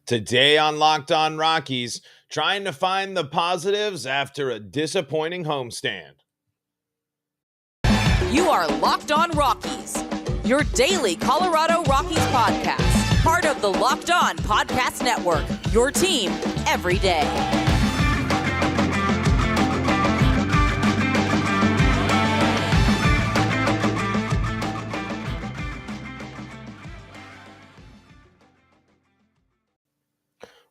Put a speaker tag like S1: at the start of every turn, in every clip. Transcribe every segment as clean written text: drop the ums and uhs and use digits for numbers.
S1: Today on Locked On Rockies, trying to find the positives after a disappointing homestand.
S2: You are Locked On Rockies, your daily Colorado Rockies podcast. Part of the Locked On Podcast Network, your team every day.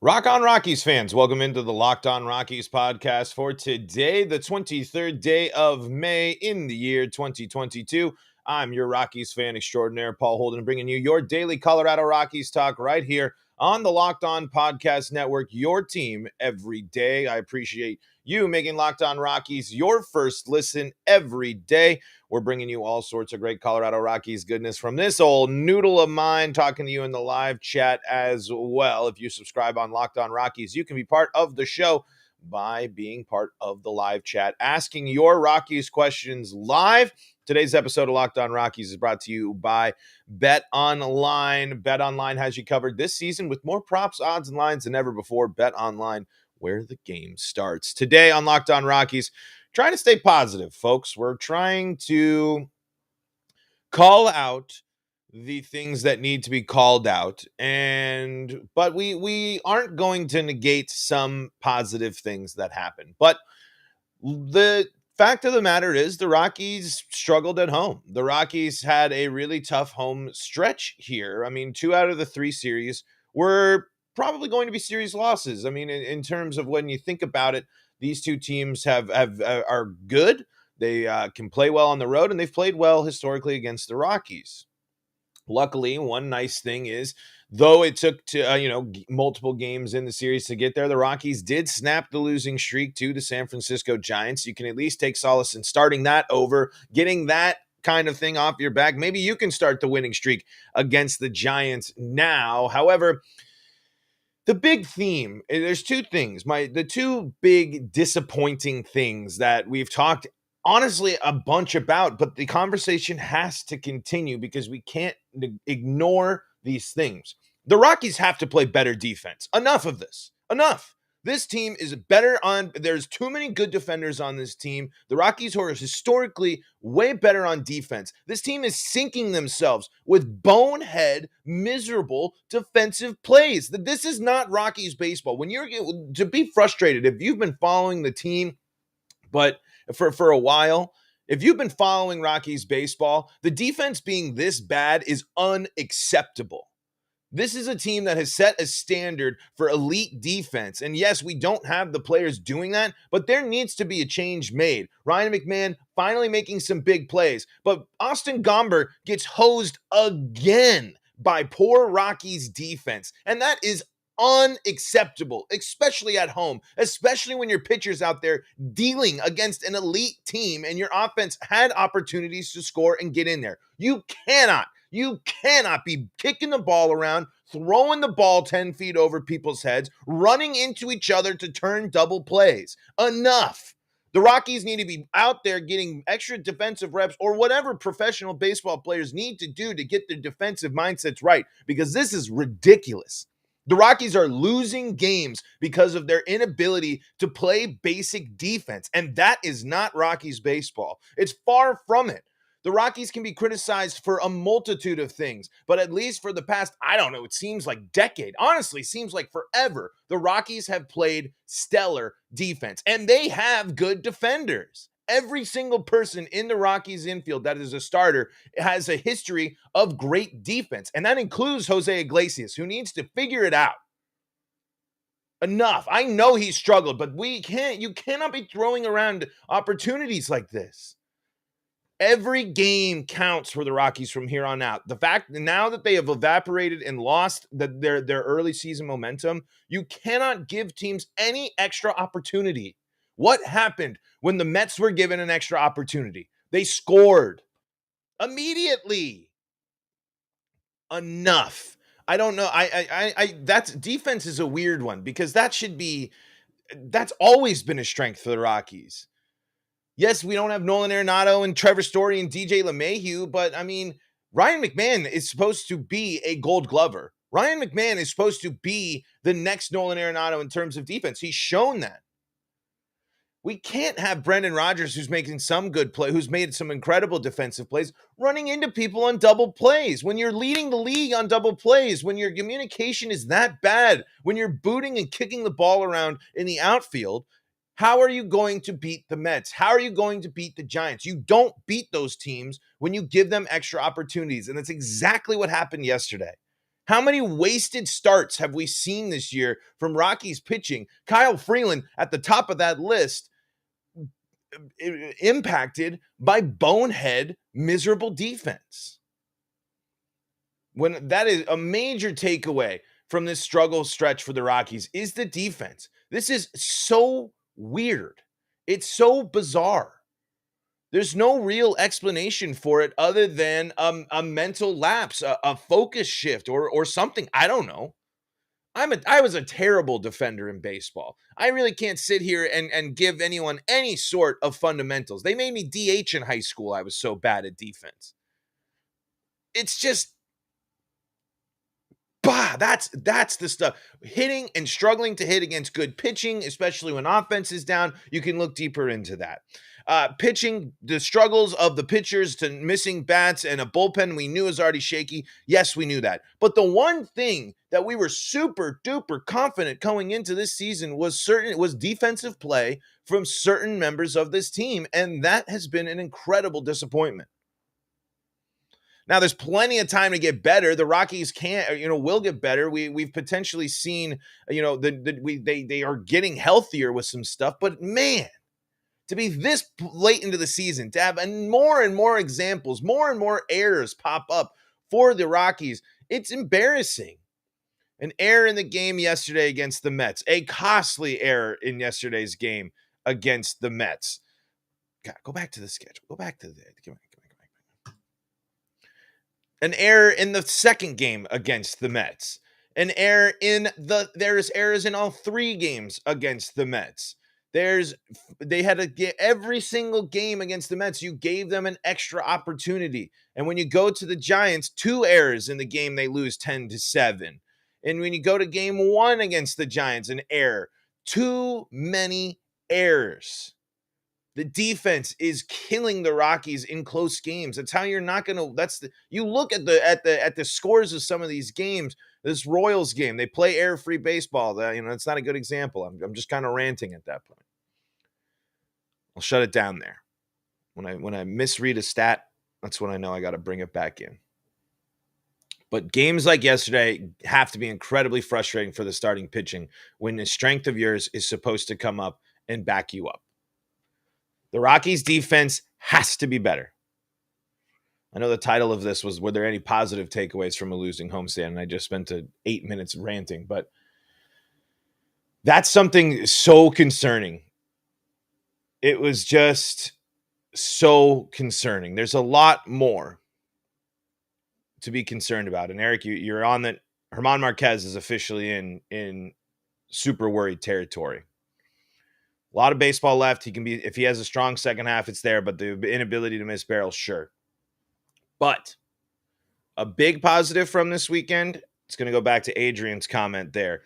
S1: Rock on Rockies fans, welcome into the Locked On Rockies podcast for today, the 23rd day of May in the year 2022. I'm your Rockies fan extraordinaire, Paul Holden, bringing you your daily Colorado Rockies talk right here on the Locked On Podcast Network, your team every day. I appreciate you making Locked On Rockies your first listen every day. We're bringing you all sorts of great Colorado Rockies goodness from this old noodle of mine, talking to you in the live chat as well. If you subscribe on Locked On Rockies, you can be part of the show by being part of the live chat, asking your Rockies questions live. Today's episode of Locked On Rockies is brought to you by BetOnline. BetOnline has you covered this season with more props, odds, and lines than ever before. BetOnline, where the game starts. Today on Locked On Rockies, trying to stay positive, folks. We're trying to call out the things that need to be called out, but we aren't going to negate some positive things that happen. But the fact of the matter is the Rockies struggled at home. The Rockies had a really tough home stretch here. I mean, 2 out of the 3 series were probably going to be series losses. I mean, in terms of when you think about it, these two teams are good. They can play well on the road, and they've played well historically against the Rockies. Luckily, one nice thing is, though it took multiple games in the series to get there, the Rockies did snap the losing streak to the San Francisco Giants. You can at least take solace in starting that over, getting that kind of thing off your back. Maybe you can start the winning streak against the Giants now. However, the big theme, there's two things. The two big disappointing things that we've talked honestly a bunch about, but the conversation has to continue because we can't ignore these things. The Rockies have to play better defense. Enough of this. Enough. This team is better there's too many good defenders on this team. The Rockies are historically way better on defense. This team is sinking themselves with bonehead, miserable defensive plays. This is not Rockies baseball. When you're to be frustrated, if you've been following the team, but for a while, if you've been following Rockies baseball, the defense being this bad is unacceptable. This is a team that has set a standard for elite defense. And yes, we don't have the players doing that, but there needs to be a change made. Ryan McMahon finally making some big plays, but Austin Gomber gets hosed again by poor Rockies defense. And that is unacceptable, especially at home, especially when your pitcher's out there dealing against an elite team and your offense had opportunities to score and get in there. You cannot be kicking the ball around, throwing the ball 10 feet over people's heads, running into each other to turn double plays. Enough. The Rockies need to be out there getting extra defensive reps or whatever professional baseball players need to do to get their defensive mindsets right, because this is ridiculous. The Rockies are losing games because of their inability to play basic defense, and that is not Rockies baseball. It's far from it. The Rockies can be criticized for a multitude of things, but at least for the past, it seems like decade. Honestly, seems like forever. The Rockies have played stellar defense, and they have good defenders. Every single person in the Rockies infield that is a starter has a history of great defense, and that includes Jose Iglesias, who needs to figure it out. Enough. I know he struggled, but you cannot be throwing around opportunities like this. Every game counts for the Rockies from here on out. The fact that now that they have evaporated and lost their early season momentum, you cannot give teams any extra opportunity. What happened when the Mets were given an extra opportunity? They scored immediately. Enough. I don't know. That's defense is a weird one because that's always been a strength for the Rockies. Yes, we don't have Nolan Arenado and Trevor Story and DJ LeMahieu, but I mean, Ryan McMahon is supposed to be a Gold Glover. Ryan McMahon is supposed to be the next Nolan Arenado in terms of defense. He's shown that. We can't have Brendan Rodgers, who's making some good play, who's made some incredible defensive plays, running into people on double plays. When you're leading the league on double plays, when your communication is that bad, when you're booting and kicking the ball around in the outfield, how are you going to beat the Mets? How are you going to beat the Giants? You don't beat those teams when you give them extra opportunities. And that's exactly what happened yesterday. How many wasted starts have we seen this year from Rockies pitching? Kyle Freeland at the top of that list, impacted by bonehead, miserable defense. When that is a major takeaway from this struggle stretch for the Rockies is the defense. This is so weird. It's so bizarre. There's no real explanation for it other than a mental lapse, a focus shift, or something. I don't know. I was a terrible defender in baseball. I really can't sit here and give anyone any sort of fundamentals. They made me DH in high school. I was so bad at defense. It's just, that's the stuff. Hitting and struggling to hit against good pitching, especially when offense is down, you can look deeper into that. Pitching, the struggles of the pitchers to missing bats and a bullpen we knew was already shaky. Yes, we knew that. But the one thing that we were super duper confident going into this season was defensive play from certain members of this team. And that has been an incredible disappointment. Now, there's plenty of time to get better. The Rockies will get better. We've potentially seen, they are getting healthier with some stuff. But man, to be this late into the season, to have more and more examples, more and more errors pop up for the Rockies, it's embarrassing. An error in the game yesterday against the Mets, a costly error in yesterday's game against the Mets. God, go back to the schedule. Go back to the. An error in the second game against the Mets. An error there's errors in all three games against the Mets. They had to get every single game against the Mets. You gave them an extra opportunity. And when you go to the Giants, 2 errors in the game, they lose 10-7. And when you go to game 1 against the Giants, an error. Too many errors. The defense is killing the Rockies in close games. That's how you're not going to. You look at the scores of some of these games. This Royals game, they play error-free baseball. That's not a good example. I'm just kind of ranting at that point. I'll shut it down there. When I misread a stat, that's when I know I got to bring it back in. But games like yesterday have to be incredibly frustrating for the starting pitching when the strength of yours is supposed to come up and back you up. The Rockies defense has to be better. I know the title of this was, were there any positive takeaways from a losing homestand? And I just spent 8 minutes ranting, but that's something so concerning. It was just so concerning. There's a lot more to be concerned about. And Eric, you're on that. German Marquez is officially in super worried territory. A lot of baseball left. He can be, if he has a strong second half, it's there, but the inability to miss barrels, sure. But a big positive from this weekend, it's going to go back to Adrian's comment there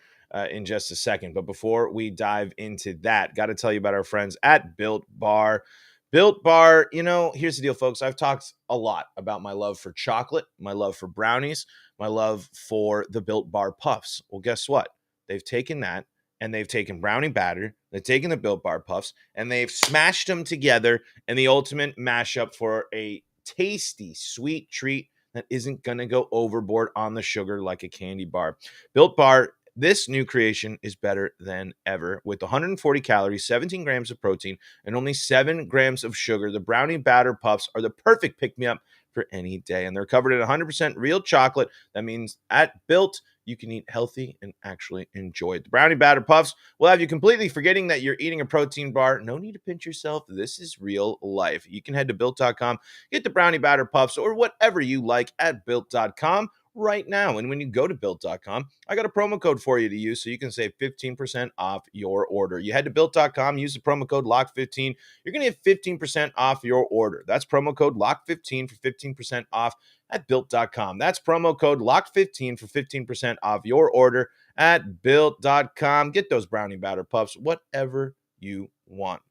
S1: in just a second. But before we dive into that, got to tell you about our friends at Built Bar. Built Bar, here's the deal, folks. I've talked a lot about my love for chocolate, my love for brownies, my love for the Built Bar Puffs. Well, guess what? They've taken that, and they've taken brownie batter, they've taken the Built Bar Puffs, and they've smashed them together in the ultimate mashup for a tasty, sweet treat that isn't going to go overboard on the sugar like a candy bar. Built Bar, this new creation is better than ever. With 140 calories, 17 grams of protein, and only 7 grams of sugar, the brownie batter puffs are the perfect pick-me-up for any day. And they're covered in 100% real chocolate. That means at Built, you can eat healthy and actually enjoy it. The brownie batter puffs will have you completely forgetting that you're eating a protein bar. No need to pinch yourself. This is real life. You can head to Built.com, get the brownie batter puffs or whatever you like at Built.com, right now. And when you go to built.com, I got a promo code for you to use so you can save 15% off your order. You head to built.com, use the promo code LOCK15. You're going to get 15% off your order. That's promo code LOCK15 for 15% off at built.com. That's promo code LOCK15 for 15% off your order at built.com. Get those brownie batter puffs, whatever you want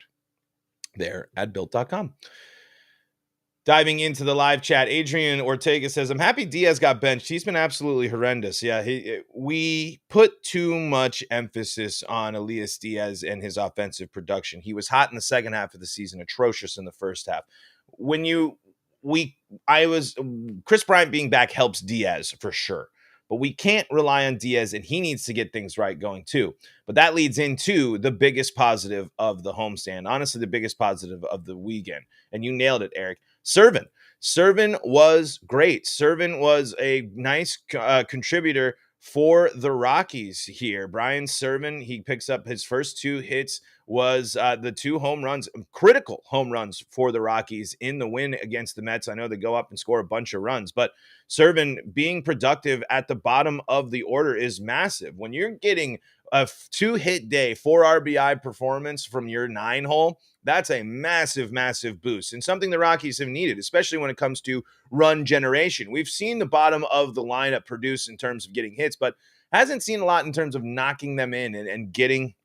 S1: there at built.com. Diving into the live chat, Adrian Ortega says, I'm happy Diaz got benched. He's been absolutely horrendous. Yeah, we put too much emphasis on Elias Diaz and his offensive production. He was hot in the second half of the season, atrocious in the first half. Chris Bryant being back helps Diaz for sure. But we can't rely on Diaz, and he needs to get things right going too. But that leads into the biggest positive of the homestand. Honestly, the biggest positive of the weekend. And you nailed it, Eric. Servin was great. Servin was a nice contributor for the Rockies here. Brian Servin, he picks up his first 2 hits, was the 2 home runs, critical home runs for the Rockies in the win against the Mets. I know they go up and score a bunch of runs, but Servin being productive at the bottom of the order is massive. When you're getting a 2-hit day, 4 RBI performance from your 9 hole, that's a massive, massive boost and something the Rockies have needed, especially when it comes to run generation. We've seen the bottom of the lineup produce in terms of getting hits, but hasn't seen a lot in terms of knocking them in and getting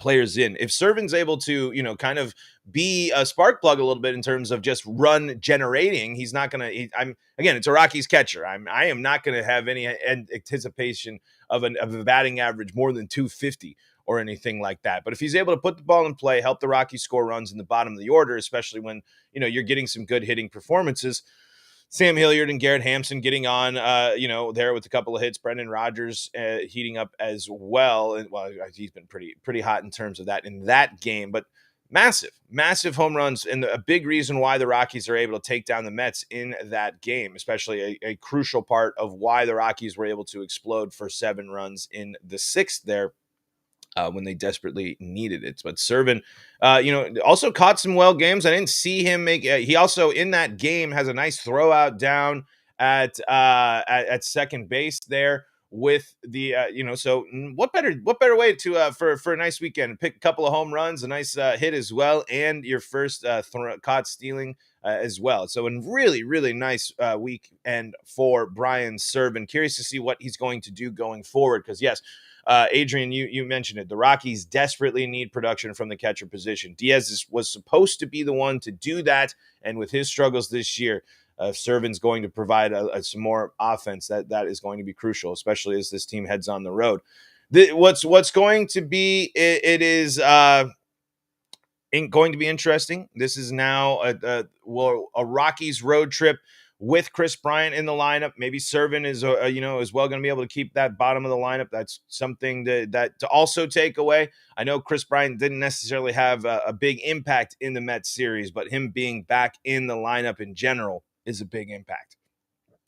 S1: players in. If Servin's able to, kind of be a spark plug a little bit in terms of just run generating, he's not going to, again, it's a Rockies catcher. I am not going to have any anticipation of a batting average more than 250 or anything like that. But if he's able to put the ball in play, help the Rockies score runs in the bottom of the order, especially when, you're getting some good hitting performances, Sam Hilliard and Garrett Hampson getting on, there with a couple of hits. Brendan Rodgers heating up as well. And he's been pretty hot in terms of that in that game. But massive home runs, and a big reason why the Rockies are able to take down the Mets in that game, especially a crucial part of why the Rockies were able to explode for 7 runs in the 6th there. When they desperately needed it. But Servin, also caught some well games. I didn't see him make. He also in that game has a nice throw out down at second base there with the So what better way to for a nice weekend? Pick a couple of home runs, a nice hit as well, and your first caught stealing as well. So a really, really nice weekend for Brian Servin. Curious to see what he's going to do going forward, because yes. Adrian, you mentioned it. The Rockies desperately need production from the catcher position. Diaz was supposed to be the one to do that, and with his struggles this year, Servin's going to provide some more offense. That is going to be crucial, especially as this team heads on the road. What's going to be it is going to be interesting. This is now a Rockies road trip with Chris Bryant in the lineup. Maybe Servin is as well going to be able to keep that bottom of the lineup. That's something that to also take away. I know Chris Bryant didn't necessarily have a big impact in the Mets series, but him being back in the lineup in general is a big impact.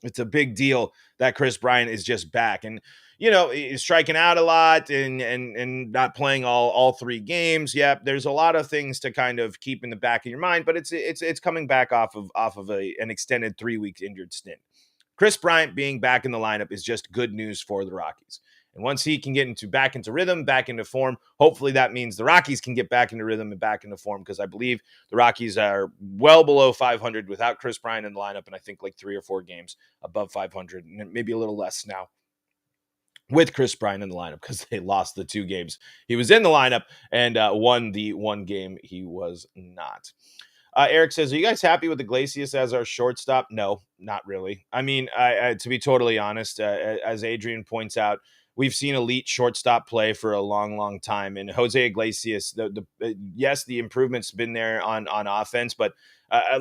S1: It's a big deal that Chris Bryant is just back, and he's striking out a lot and not playing all 3 games. Yeah, there's a lot of things to kind of keep in the back of your mind, but it's coming back off of an extended 3-week injured stint. Chris Bryant being back in the lineup is just good news for the Rockies. And once he can get back into rhythm, back into form, hopefully that means the Rockies can get back into rhythm and back into form, because I believe the Rockies are well below 500 without Chris Bryant in the lineup, and I think like 3 or 4 games above 500, and maybe a little less now with Chris Bryant in the lineup, because they lost the 2 games he was in the lineup and won the 1 game he was not. Eric says, are you guys happy with Iglesias as our shortstop? No, not really. I mean, to be totally honest, as Adrian points out, we've seen elite shortstop play for a long, long time. And Jose Iglesias, yes, the improvement's been there on offense, but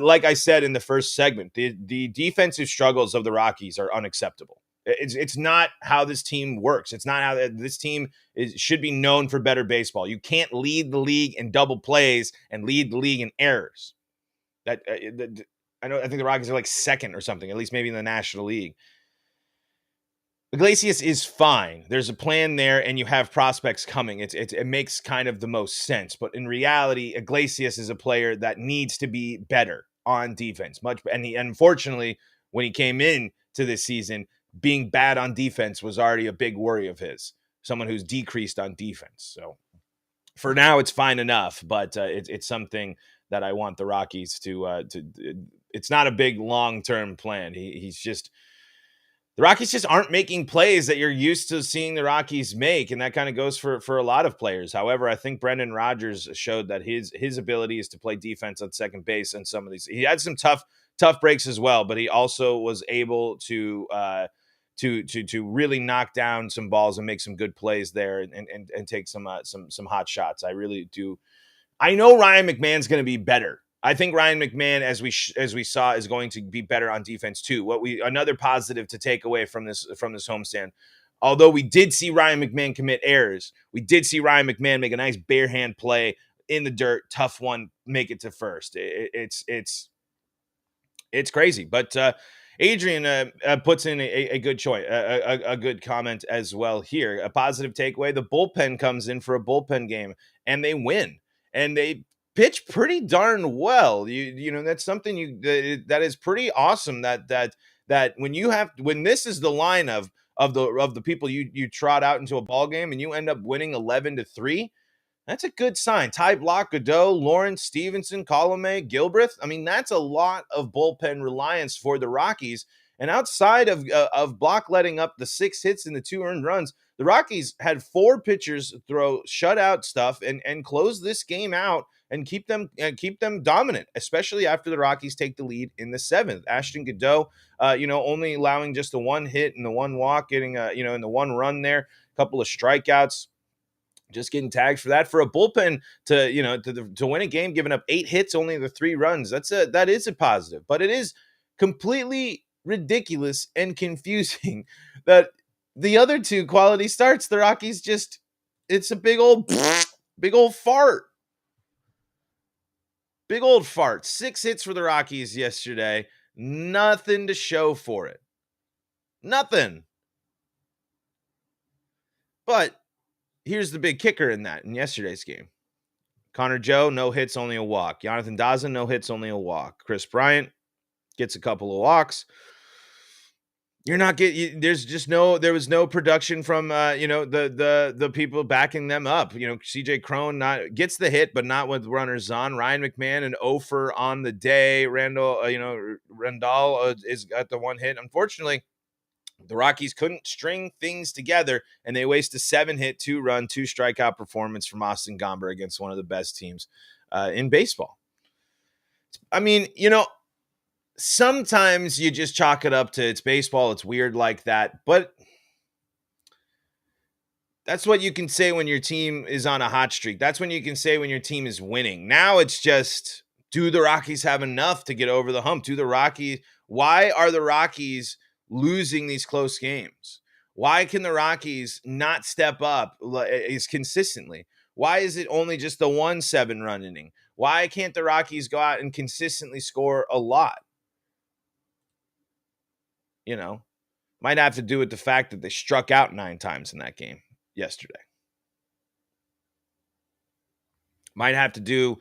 S1: like I said in the first segment, the defensive struggles of the Rockies are unacceptable. It's not how this team works. It's not how this team should be known for better baseball. You can't lead the league in double plays and lead the league in errors. I think the Rockies are like second or something, at least maybe in the National League. Iglesias is fine. There's a plan there, and you have prospects coming. It makes kind of the most sense. But in reality, Iglesias is a player that needs to be better on defense. And unfortunately, when he came in to this season, being bad on defense was already a big worry of his, someone who's decreased on defense. So for now, it's fine enough, but it's something that I want the Rockies to. It's not a big long-term plan. He's just the Rockies just aren't making plays that you're used to seeing the Rockies make, and that kind of goes for a lot of players. However, I think Brendan Rodgers showed that his ability is to play defense on second base on some of these. He had some tough breaks as well, but he also was able to really knock down some balls and make some good plays there and take some hot shots. I really do. I know Ryan McMahon's going to be better. I think Ryan McMahon, as we saw, is going to be better on defense too. Another positive to take away from this homestand. Although we did see Ryan McMahon commit errors, we did see Ryan McMahon make a nice bare hand play in the dirt, tough one, make it to first. It's crazy, but Adrian puts in a good choice, a good comment as well here. A positive takeaway: the bullpen comes in for a bullpen game and they win, and they pitch pretty darn well. You know that's something that is pretty awesome. That when this is the line of the people you trot out into a ball game and you end up winning 11-3. That's a good sign. Ty Block, Godot, Lawrence, Stevenson, Colome, Gilbreth. I mean, that's a lot of bullpen reliance for the Rockies. And outside of Block letting up the 6 hits and the 2 earned runs, the Rockies had 4 pitchers throw shutout stuff and close this game out and keep them dominant, especially after the Rockies take the lead in the 7th. Ashton Godot, only allowing just the 1 hit and the 1 walk, getting in the 1 run there, a couple of strikeouts. Just getting tagged for that. For a bullpen to win a game, giving up 8 hits, only the 3 runs. That is a positive, but it is completely ridiculous and confusing that the other 2 quality starts, the Rockies it's a big old fart. Big old fart. 6 hits for the Rockies yesterday. Nothing to show for it. Nothing. But here's the big kicker in yesterday's game. Connor Joe, no hits, only a walk. Jonathan Dawson, no hits, only a walk. Chris Bryant gets a couple of walks. You're not getting. There was no production from the people backing them up. CJ Cron gets the hit, but not with runners on. Ryan McMahon an 0 on the day. Randall is got the 1 hit. Unfortunately, the Rockies couldn't string things together, and they waste a 7-hit, 2-run, 2 strikeout performance from Austin Gomber against one of the best teams in baseball. I mean, sometimes you just chalk it up to it's baseball. It's weird like that, but that's what you can say when your team is on a hot streak. That's when you can say when your team is winning. Now it's just, do the Rockies have enough to get over the hump? Why are the Rockies losing these close games? Why can the Rockies not step up as consistently? Why is it only just the 1 7-run inning? Why can't the Rockies go out and consistently score a lot? Might have to do with the fact that they struck out 9 times in that game yesterday. Might have to do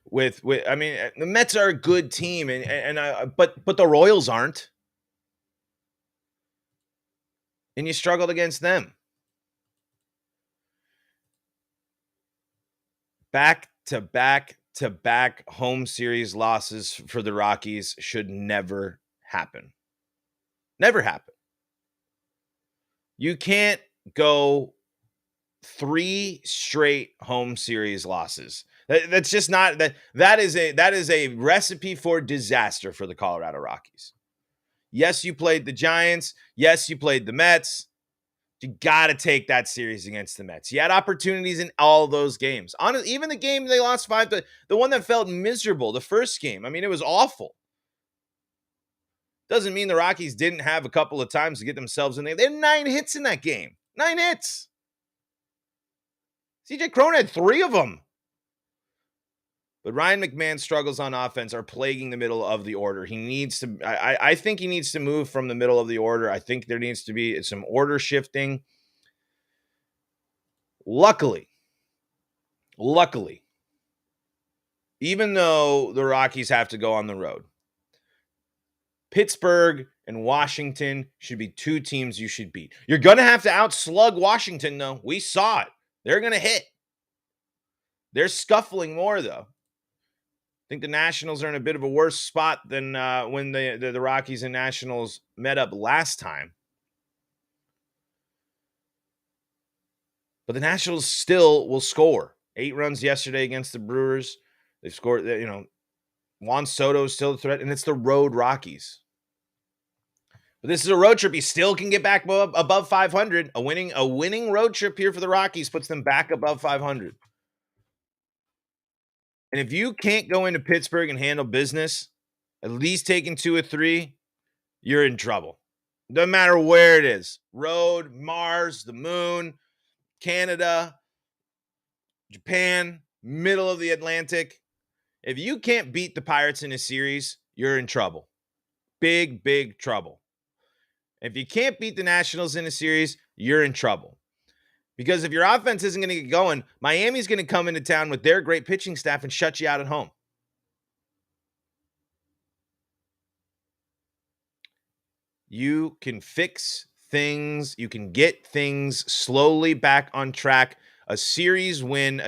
S1: with I mean, the Mets are a good team, but the Royals aren't. And you struggled against them. Back-to-back home series losses for the Rockies should never happen. Never happen. You can't go 3 straight home series losses. That's just not that is a recipe for disaster for the Colorado Rockies. Yes, you played the Giants. Yes, you played the Mets. You got to take that series against the Mets. You had opportunities in all those games. Honestly, even the game they lost 5, the one that felt miserable, the first game. I mean, it was awful. Doesn't mean the Rockies didn't have a couple of times to get themselves in there. They had 9 hits in that game. 9 hits. CJ Cron had 3 of them. But Ryan McMahon's struggles on offense are plaguing the middle of the order. He needs to, I think he needs to move from the middle of the order. I think there needs to be some order shifting. Luckily, even though the Rockies have to go on the road, Pittsburgh and Washington should be two teams you should beat. You're going to have to outslug Washington, though. We saw it. They're going to hit. They're scuffling more, though. I think the Nationals are in a bit of a worse spot than when the Rockies and Nationals met up last time. But the Nationals still will score. 8 runs yesterday against the Brewers. They scored, Juan Soto is still a threat, and it's the road Rockies. But this is a road trip. You still can get back above 500. A winning road trip here for the Rockies puts them back above 500. And if you can't go into Pittsburgh and handle business, at least taking 2 or 3, you're in trouble. Doesn't matter where it is. Road, Mars, the moon, Canada, Japan, middle of the Atlantic. If you can't beat the Pirates in a series, you're in trouble. Big, big trouble. If you can't beat the Nationals in a series, you're in trouble. Because if your offense isn't going to get going, Miami's going to come into town with their great pitching staff and shut you out at home. You can fix things. You can get things slowly back on track. A series win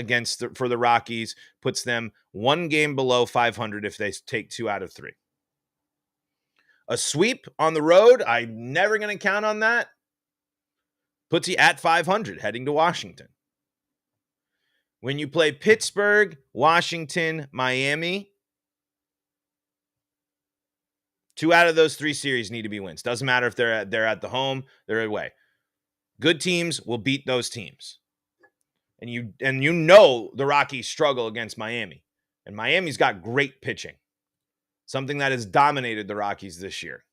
S1: for the Rockies puts them 1 game below 500 if they take 2 out of 3. A sweep on the road, I'm never going to count on that. Puts you at 500 heading to Washington. When you play Pittsburgh, Washington, Miami, 2 out of those 3 series need to be wins. Doesn't matter if they're at the home, they're away. Good teams will beat those teams. And you know the Rockies struggle against Miami. And Miami's got great pitching. Something that has dominated the Rockies this year.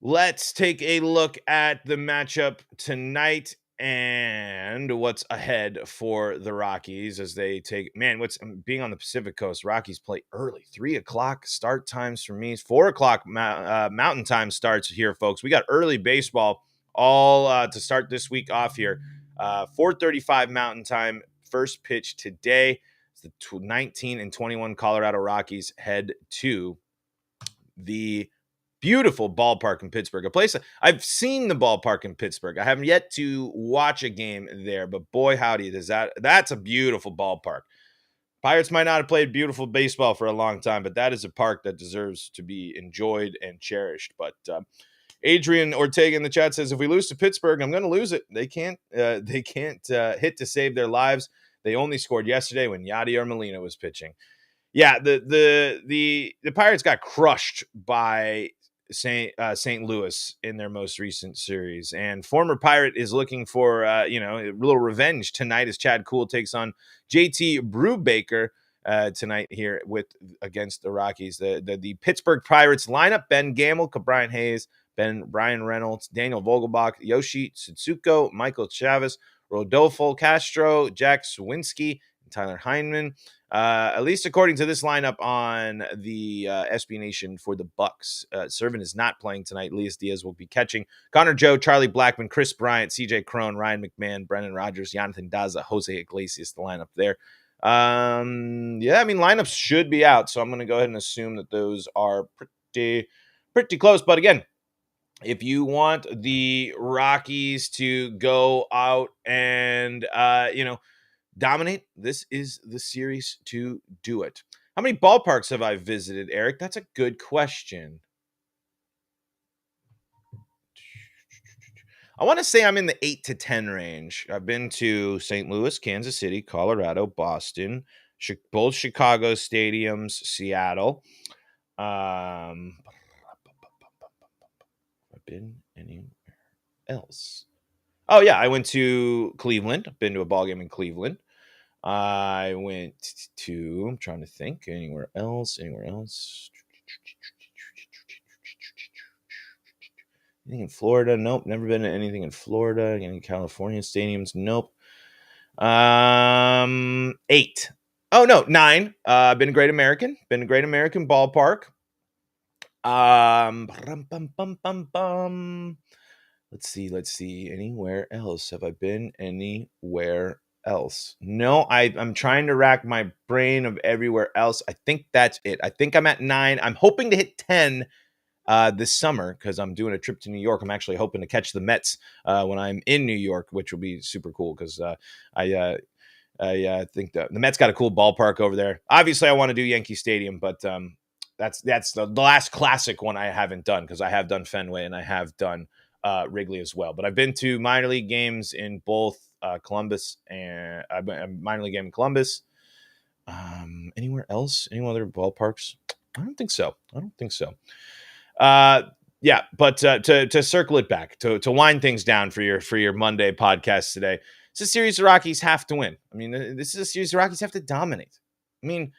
S1: Let's take a look at the matchup tonight and what's ahead for the Rockies as they take, being on the Pacific Coast, Rockies play early, 3:00 start times for me, 4:00 Mountain Time starts here, folks. We got early baseball all to start this week off here. 4:35 Mountain Time, first pitch today. The 19 and 21 Colorado Rockies head to the beautiful ballpark in Pittsburgh, a place I've seen the ballpark in Pittsburgh. I haven't yet to watch a game there, but boy, howdy, that's a beautiful ballpark. Pirates might not have played beautiful baseball for a long time, but that is a park that deserves to be enjoyed and cherished. But Adrian Ortega in the chat says, if we lose to Pittsburgh, I'm going to lose it. They can't hit to save their lives. They only scored yesterday when Yadier Molina was pitching. Yeah, the Pirates got crushed by St. Louis in their most recent series, and former Pirate is looking for a little revenge tonight as Chad Kuhl takes on JT Brubaker tonight here against the Rockies. The Pittsburgh Pirates lineup: Ben Gamble, Brian Hayes, Brian Reynolds, Daniel Vogelbach, Yoshi Tsutsuko, Michael Chavez, Rodolfo Castro, Jack Swinski, and Tyler Heineman. At least according to this lineup on the SB Nation for the Bucks. Servant is not playing tonight. Elias Diaz will be catching. Connor Joe, Charlie Blackmon, Chris Bryant, CJ Crone, Ryan McMahon, Brendan Rodgers, Jonathan Daza, Jose Iglesias, the lineup there. Lineups should be out, so I'm going to go ahead and assume that those are pretty close. But again, if you want the Rockies to go out and, dominate, this is the series to do it. How many ballparks have I visited, Eric? That's a good question. I want to say I'm in the 8 to 10 range. I've been to St. Louis, Kansas City, Colorado, Boston, both Chicago stadiums, Seattle. I've been anywhere else. Oh, yeah, I went to Cleveland. I've been to a ball game in Cleveland. I went to, I'm trying to think, anywhere else. Anything in Florida? Nope. Never been to anything in Florida. Any California stadiums? Nope. 8. Oh, no, 9. Been a Great American. Ballpark. Let's see. Anywhere else? Have I been anywhere else? No, I'm trying to rack my brain of everywhere else. I think that's it. I think I'm at 9. I'm hoping to hit 10 this summer because I'm doing a trip to New York. I'm actually hoping to catch the Mets when I'm in New York, which will be super cool because I think the Mets got a cool ballpark over there. Obviously, I want to do Yankee Stadium, but that's the last classic one I haven't done because I have done Fenway and I have done Wrigley as well. But I've been to minor league games in both Columbus and a minor league game in Columbus. Anywhere else? Any other ballparks? I don't think so. Uh, yeah, but to circle it back, to wind things down for your Monday podcast today, it's a series the Rockies have to win. I mean, this is a series the Rockies have to dominate. I mean,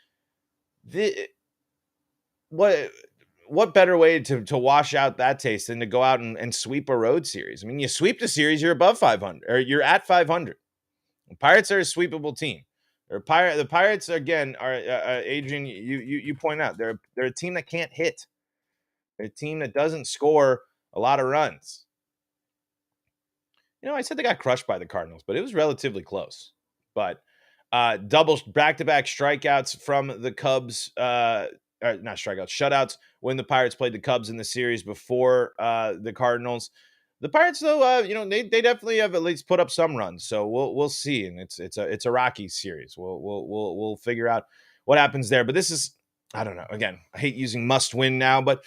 S1: what better way to wash out that taste than to go out and sweep a road series? I mean, you sweep the series, you're above 500, or you're at 500. The Pirates are a sweepable team. The Pirates again are Adrian. You point out they're a team that can't hit. They're a team that doesn't score a lot of runs. I said they got crushed by the Cardinals, but it was relatively close. But double back-to-back strikeouts from the Cubs, not strikeouts, shutouts when the Pirates played the Cubs in the series before the Cardinals. The Pirates, though, they definitely have at least put up some runs. So we'll see, and it's a Rockies series. We'll figure out what happens there. But this is, I don't know. Again, I hate using must win now, but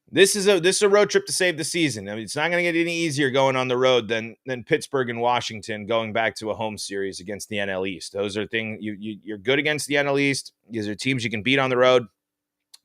S1: this is a road trip to save the season. I mean, it's not going to get any easier going on the road than Pittsburgh and Washington going back to a home series against the NL East. Those are things you're good against the NL East. These are teams you can beat on the road.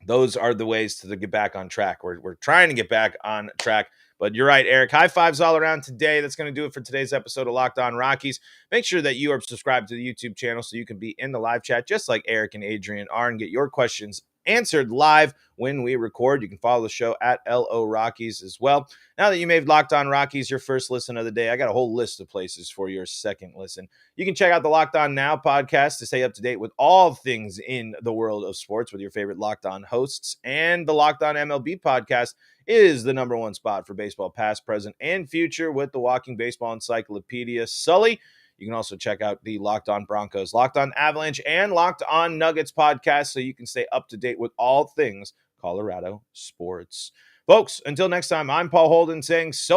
S1: Those are the ways to get back on track. We're trying to get back on track. But you're right, Eric. High fives all around today. That's going to do it for today's episode of Locked On Rockies. Make sure that you are subscribed to the YouTube channel so you can be in the live chat just like Eric and Adrian are and get your questions answered live when we record. You can follow the show at LO Rockies as well. Now that you made Locked On Rockies your first listen of the day, I got a whole list of places for your second listen. You can check out the Locked On Now podcast to stay up to date with all things in the world of sports with your favorite Locked On hosts. And the Locked On MLB podcast is the number one spot for baseball past, present, and future with the Walking Baseball Encyclopedia, Sully. You can also check out the Locked On Broncos, Locked On Avalanche, and Locked On Nuggets podcast so you can stay up to date with all things Colorado sports. Folks, until next time, I'm Paul Holden saying so